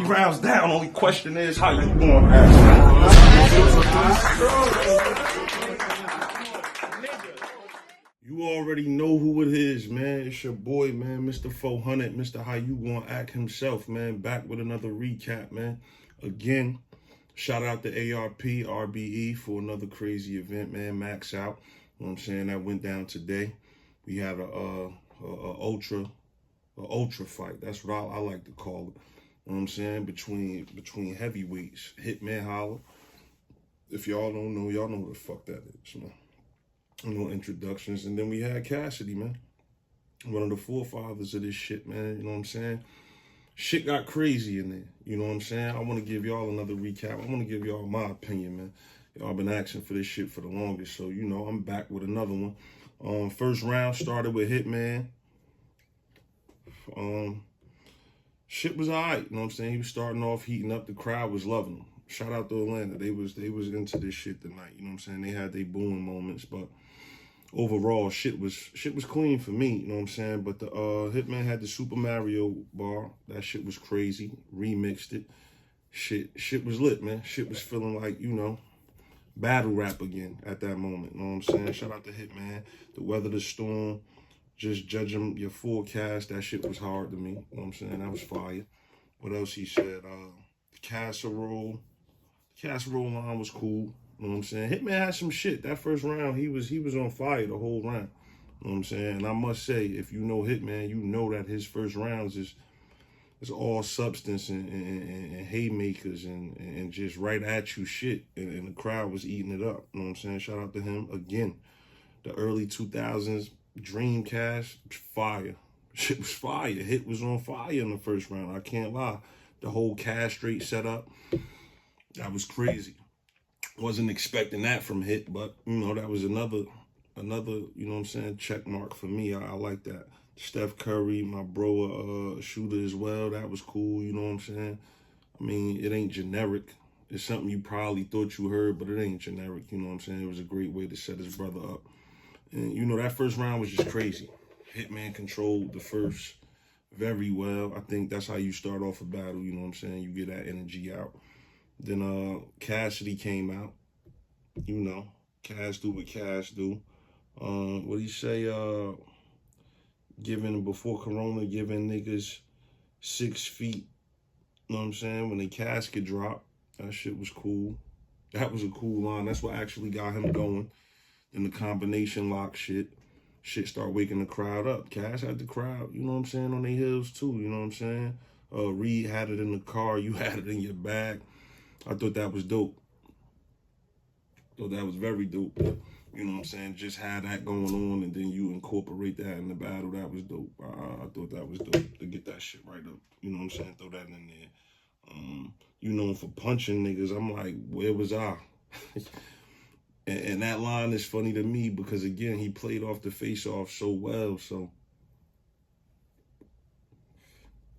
rounds down. Only question is how you going to act. You already know who it is, man. It's your boy, man, Mr. 400, Mr. How You Gonna Act himself, man. Back with another recap, man. Again, shout out to RBE for another crazy event, man. MAXOUT. You know what I'm saying? That went down today. We had a ultra fight. That's what I like to call it. You know what I'm saying? Between heavyweights. Hitman, Holla. If y'all don't know, y'all know what the fuck that is, man. No introductions. And then we had Cassidy, man. One of the forefathers of this shit, man. You know what I'm saying? Shit got crazy in there. You know what I'm saying? I want to give y'all another recap. I want to give y'all my opinion, man. Y'all been asking for this shit for the longest. So, you know, I'm back with another one. First round started with Hitman. Shit was all right. You know what I'm saying? He was starting off heating up. The crowd was loving him. Shout out to Atlanta. They was into this shit tonight. You know what I'm saying? They had their booing moments, but overall, shit was clean for me, you know what I'm saying? But the Hitman had the Super Mario bar. That shit was crazy. Remixed it. Shit was lit, man. Shit was feeling like, you know, battle rap again at that moment. You know what I'm saying? Shout out to Hitman. The weather, the storm, just judging your forecast. That shit was hard to me. You know what I'm saying? That was fire. What else he said? The casserole line was cool. You know what I'm saying? Hitman had some shit. That first round, he was on fire the whole round. You know what I'm saying? And I must say, if you know Hitman, you know that his first rounds is all substance and haymakers and just right at you shit. And the crowd was eating it up. You know what I'm saying? Shout out to him. Again, the early 2000s Dreamcast, fire. Shit was fire. Hit was on fire in the first round. I can't lie. The whole castrate setup, that was crazy. Wasn't expecting that from Hit, but, you know, that was another, you know what I'm saying, check mark for me. I like that. Steph Curry, my bro, shooter as well. That was cool, you know what I'm saying? I mean, it ain't generic. It's something you probably thought you heard, but it ain't generic, you know what I'm saying? It was a great way to set his brother up. And, you know, that first round was just crazy. Hitman controlled the first very well. I think that's how you start off a battle, you know what I'm saying? You get that energy out. Then Cassidy came out. You know, Cass do what Cass do. What do you say? Before Corona, giving niggas 6 feet. You know what I'm saying? When the casket dropped, that shit was cool. That was a cool line. That's what actually got him going. Then the combination lock shit start waking the crowd up. Cass had the crowd, you know what I'm saying, on their heels too. You know what I'm saying? Reed had it in the car. You had it in your bag. I thought that was dope. Thought that was very dope. You know what I'm saying? Just had that going on, and then you incorporate that in the battle. That was dope. I thought that was dope to get that shit right up. You know what I'm saying? Throw that in there. You know, for punching niggas, I'm like, where was I? and that line is funny to me because, again, he played off the face-off so well, so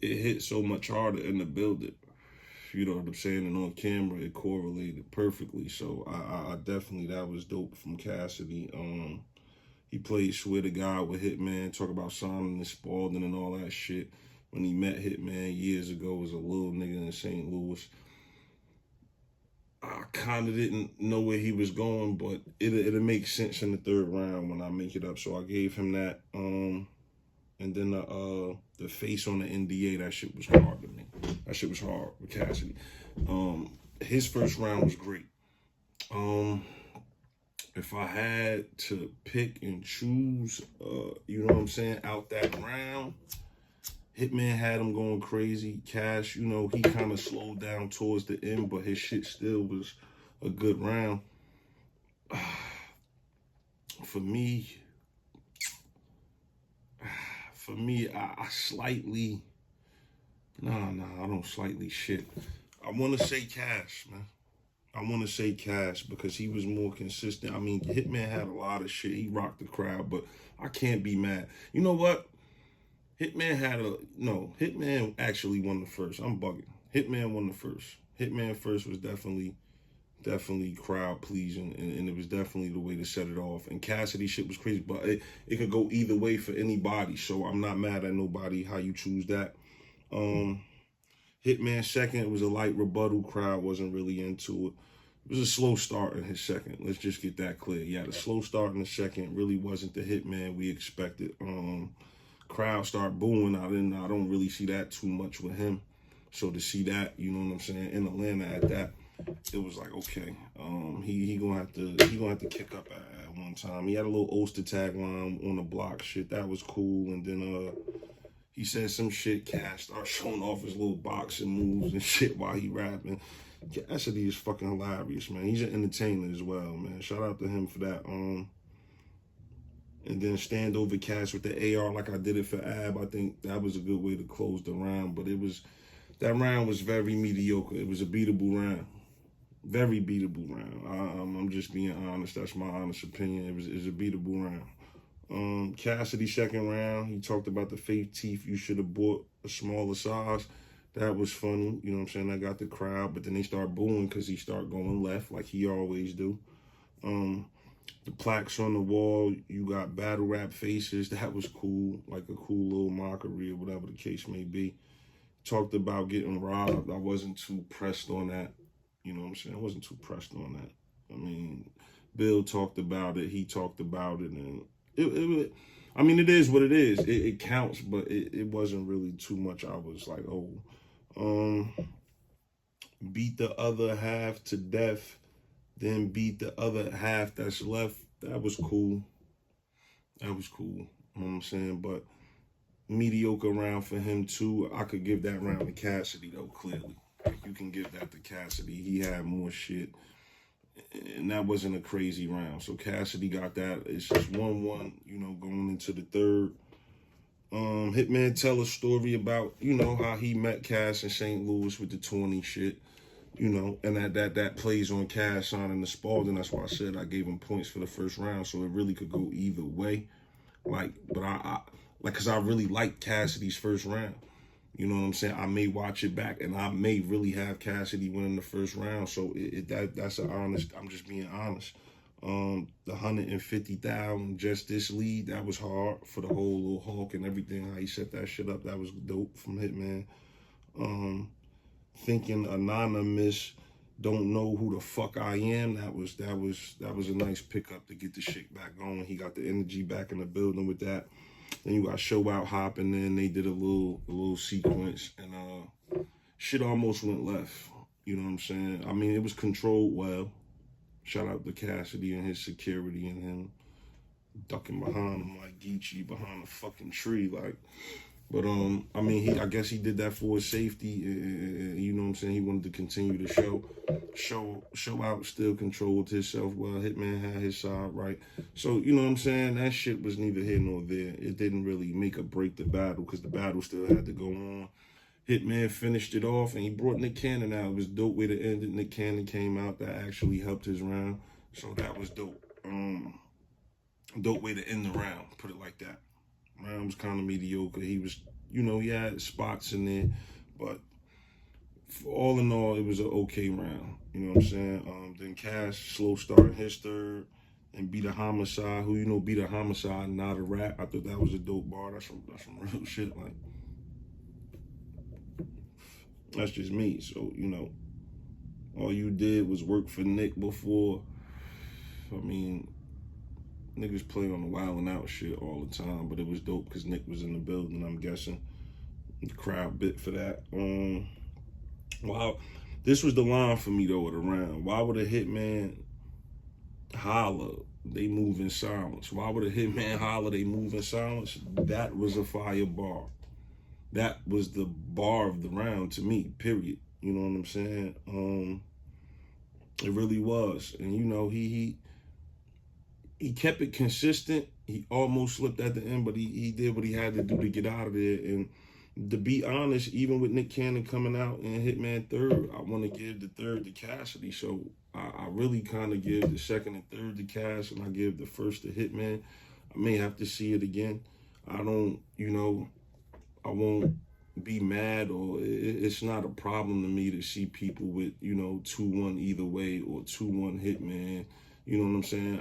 it hit so much harder in the building. You know what I'm saying? And on camera, it correlated perfectly. So I definitely, that was dope from Cassidy. He played Swear to God with Hitman, talk about signing and Spalding and all that shit. When he met Hitman years ago as a little nigga in St. Louis. I kind of didn't know where he was going, but it'll make sense in the third round when I make it up. So I gave him that. And then the face on the NDA, that shit was hard to me. That shit was hard with Cassidy. His first round was great. If I had to pick and choose, you know what I'm saying, out that round, Hitman had him going crazy. Cash, you know, he kind of slowed down towards the end, but his shit still was a good round. For me, I slightly, I don't slightly shit. I want to say Cash, man. I want to say Cash because he was more consistent. I mean, Hitman had a lot of shit. He rocked the crowd, but I can't be mad. You know what? Hitman actually won the first. I'm bugging. Hitman won the first. Hitman first was definitely crowd pleasing, and it was definitely the way to set it off. And Cassidy shit was crazy, but it could go either way for anybody. So I'm not mad at nobody how you choose that. Hitman second, it was a light rebuttal. Crowd wasn't really into it. It was a slow start in his second. Let's just get that clear. Yeah, the slow start in the second really wasn't the Hitman we expected. Crowd start booing. I don't really see that too much with him. So to see that, you know what I'm saying, in Atlanta at that, it was like, okay, he gonna have to kick up at one time. He had a little Oster tagline on the block shit. That was cool. And then he said some shit. Cass started showing off his little boxing moves and shit while he rapping. Cassidy is fucking hilarious, man. He's an entertainer as well, man. Shout out to him for that. And then stand over Cass with the AR like I did it for Ab. I think that was a good way to close the round. But that round was very mediocre. It was a beatable round. Very beatable round. I'm just being honest. That's my honest opinion. It was a beatable round. Cassidy second round, he talked about the fake teeth. You should have bought a smaller size. That was funny. You know what I'm saying? I got the crowd, but then they start booing because he start going left like he always do. The plaques on the wall, you got battle rap faces. That was cool, like a cool little mockery or whatever the case may be. Talked about getting robbed. I wasn't too pressed on that. You know what I'm saying? I wasn't too pressed on that. I mean, Bill talked about it. He talked about it. And I mean, it is what it is. It counts, but it wasn't really too much. I was like, oh, beat the other half to death, then beat the other half that's left. That was cool. That was cool. You know what I'm saying? But mediocre round for him, too. I could give that round to Cassidy, though, clearly. You can give that to Cassidy. He had more shit. And that wasn't a crazy round. So Cassidy got that. It's just 1-1, you know, going into the third. Hitman tell a story about, you know, how he met Cass in St. Louis with the 20 shit, you know, and that plays on Cass signing the Spalding. That's why I said I gave him points for the first round. So it really could go either way. Like, but because I really liked Cassidy's first round. You know what I'm saying? I may watch it back, and I may really have Cassidy winning the first round. So that's an honest. I'm just being honest. The 150,000 just this lead, that was hard for the whole little Hulk and everything. How he set that shit up, that was dope from Hitman. Thinking anonymous, don't know who the fuck I am. That was a nice pickup to get the shit back going. He got the energy back in the building with that. Then you got Show Out hopping in. They did a little sequence, and shit almost went left. You know what I'm saying? I mean, it was controlled well. Shout out to Cassidy and his security and him ducking behind him like Geechee behind a fucking tree, like. But I mean, I guess he did that for his safety. You know what I'm saying? He wanted to continue the show out, still controlled himself well. Hitman had his side right. So, you know what I'm saying? That shit was neither here nor there. It didn't really make or break the battle because the battle still had to go on. Hitman finished it off and he brought Nick Cannon out. It was dope way to end it. Nick Cannon came out. That actually helped his round. So that was dope. Dope way to end the round, put it like that. Round was kind of mediocre. He was, you know, he had spots in there, but all in all, it was an okay round. You know what I'm saying? Then Cass slow started his third and beat a homicide. Who, you know, beat a homicide, not a rap. I thought that was a dope bar. That's some real shit. Like, that's just me. So, you know, all you did was work for Nick before. I mean, niggas play on the wild and out shit all the time, but it was dope because Nick was in the building, I'm guessing. The crowd bit for that. Wow, this was the line for me though of the round. Why would a Hitman Holla, they move in silence? Why would a Hitman Holla, they move in silence? That was a fire bar. That was the bar of the round to me, period. You know what I'm saying? It really was. And you know, he kept it consistent. He almost slipped at the end, but he did what he had to do to get out of there. And to be honest, even with Nick Cannon coming out and Hitman third, I want to give the third to Cassidy. So I really kind of give the second and third to Cass, and I give the first to Hitman. I may have to see it again. I don't, you know, I won't be mad, or it's not a problem to me to see people with, you know, 2-1 either way or 2-1 Hitman. You know what I'm saying?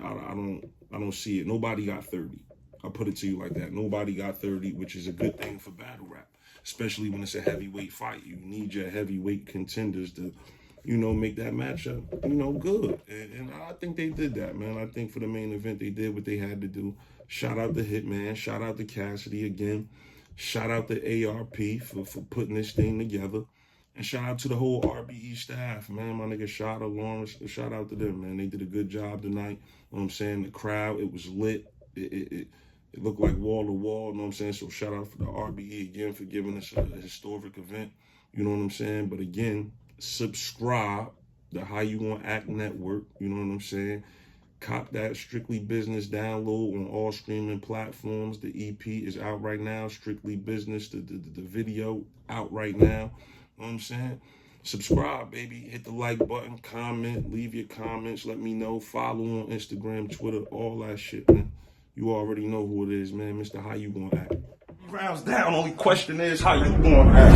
I don't see it. Nobody got 30. I'll put it to you like that. Nobody got 30, which is a good thing for battle rap. especially when it's a heavyweight fight. You need your heavyweight contenders to, you know, make that matchup, you know, good. And I think they did that, man. I think for the main event, they did what they had to do. Shout out to Hitman. Shout out to Cassidy again. Shout out to ARP for putting this thing together. And shout out to the whole RBE staff, man. My nigga Shada, Lawrence, shout out to them, man. They did a good job tonight. You know what I'm saying? The crowd, it was lit. It looked like wall to wall, you know what I'm saying? So shout out for the RBE again for giving us a historic event. You know what I'm saying? But again, subscribe to How You Gonna Act Network. You know what I'm saying? Cop that Strictly Business download on all streaming platforms. The EP is out right now. Strictly Business, the video out right now. You know what I'm saying? Subscribe, baby. Hit the like button, comment, leave your comments, let me know. Follow on Instagram, Twitter, all that shit, man. You already know who it is, man. Mr. How You Gonna Act. Rounds down, only question is how you gonna act.